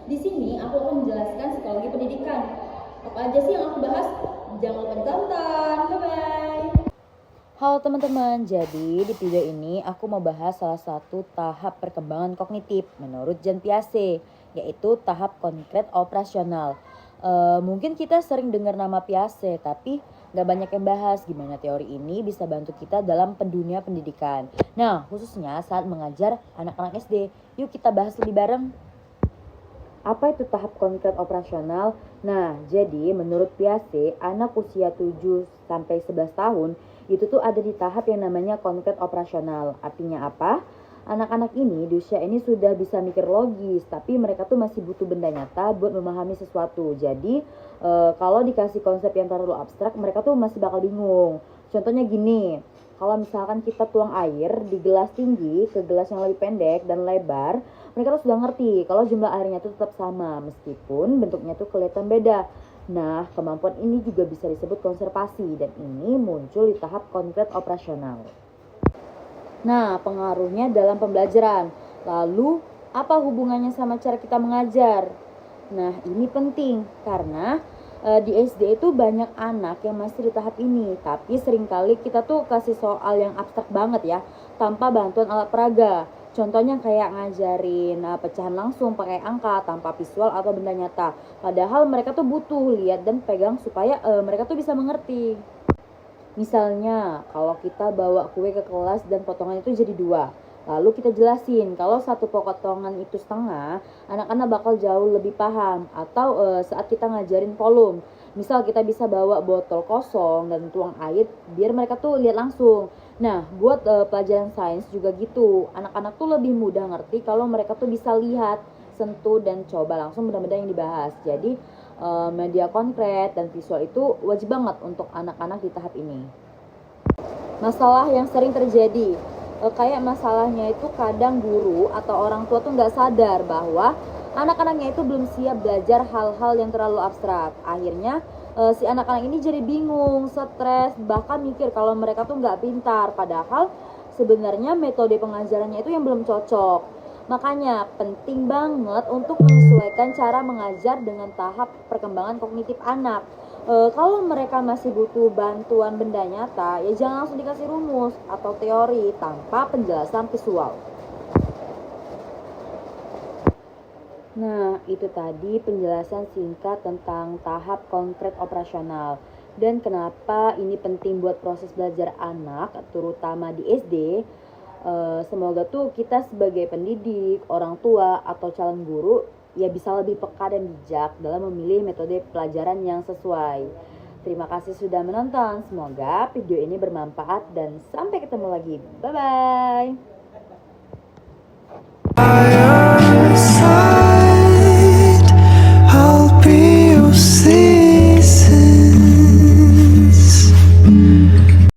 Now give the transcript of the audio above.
Di sini aku akan menjelaskan psikologi pendidikan. Apa aja sih yang aku bahas? Jangan lupa ditonton. Bye-bye. Halo teman-teman, jadi di video ini aku mau bahas salah satu tahap perkembangan kognitif menurut Jean Piaget, yaitu tahap konkret operasional. Mungkin kita sering dengar nama Piaget, tapi gak banyak yang bahas gimana teori ini bisa bantu kita dalam dunia pendidikan. Nah, khususnya saat mengajar anak-anak SD. Yuk kita bahas lebih bareng. Apa itu tahap konkret operasional? Nah, jadi menurut Piaget, anak usia 7-11 tahun itu tuh ada di tahap yang namanya konkret operasional. Artinya apa? Anak-anak ini di usia ini sudah bisa mikir logis, tapi mereka tuh masih butuh benda nyata buat memahami sesuatu. Jadi kalau dikasih konsep yang terlalu abstrak, mereka tuh masih bakal bingung. Contohnya gini, kalau misalkan kita tuang air di gelas tinggi ke gelas yang lebih pendek dan lebar, mereka tuh sudah ngerti kalau jumlah airnya tuh tetap sama meskipun bentuknya tuh kelihatan beda. Nah, kemampuan ini juga bisa disebut konservasi dan ini muncul di tahap konkret operasional. Nah, pengaruhnya dalam pembelajaran. Lalu, apa hubungannya sama cara kita mengajar? Nah, ini penting karena di SD itu banyak anak yang masih di tahap ini, tapi seringkali kita tuh kasih soal yang abstrak banget ya, tanpa bantuan alat peraga. Contohnya kayak ngajarin pecahan langsung pakai angka tanpa visual atau benda nyata. Padahal mereka tuh butuh lihat dan pegang supaya mereka tuh bisa mengerti. Misalnya, kalau kita bawa kue ke kelas dan potongan itu jadi 2. Lalu kita jelasin kalau satu potongan itu setengah, anak-anak bakal jauh lebih paham. Atau saat kita ngajarin volume, misal kita bisa bawa botol kosong dan tuang air biar mereka tuh lihat langsung. Nah, buat pelajaran sains juga gitu. Anak-anak tuh lebih mudah ngerti kalau mereka tuh bisa lihat, sentuh dan coba langsung benda-benda yang dibahas. Jadi media konkret dan visual itu wajib banget untuk anak-anak di tahap ini. Masalah yang sering terjadi, kayak masalahnya itu kadang guru atau orang tua tuh nggak sadar bahwa anak-anaknya itu belum siap belajar hal-hal yang terlalu abstrak. Akhirnya si anak-anak ini jadi bingung, stres, bahkan mikir kalau mereka tuh nggak pintar. Padahal sebenarnya metode pengajarannya itu yang belum cocok. Makanya penting banget untuk menyesuaikan cara mengajar dengan tahap perkembangan kognitif anak. Kalau mereka masih butuh bantuan benda nyata, ya jangan langsung dikasih rumus atau teori tanpa penjelasan visual. Nah, itu tadi penjelasan singkat tentang tahap konkret operasional. Dan kenapa ini penting buat proses belajar anak, terutama di SD. Semoga tuh kita sebagai pendidik, orang tua, atau calon guru ya bisa lebih peka dan bijak dalam memilih metode pelajaran yang sesuai. Terima kasih sudah menonton. Semoga video ini bermanfaat dan sampai ketemu lagi. Bye-bye.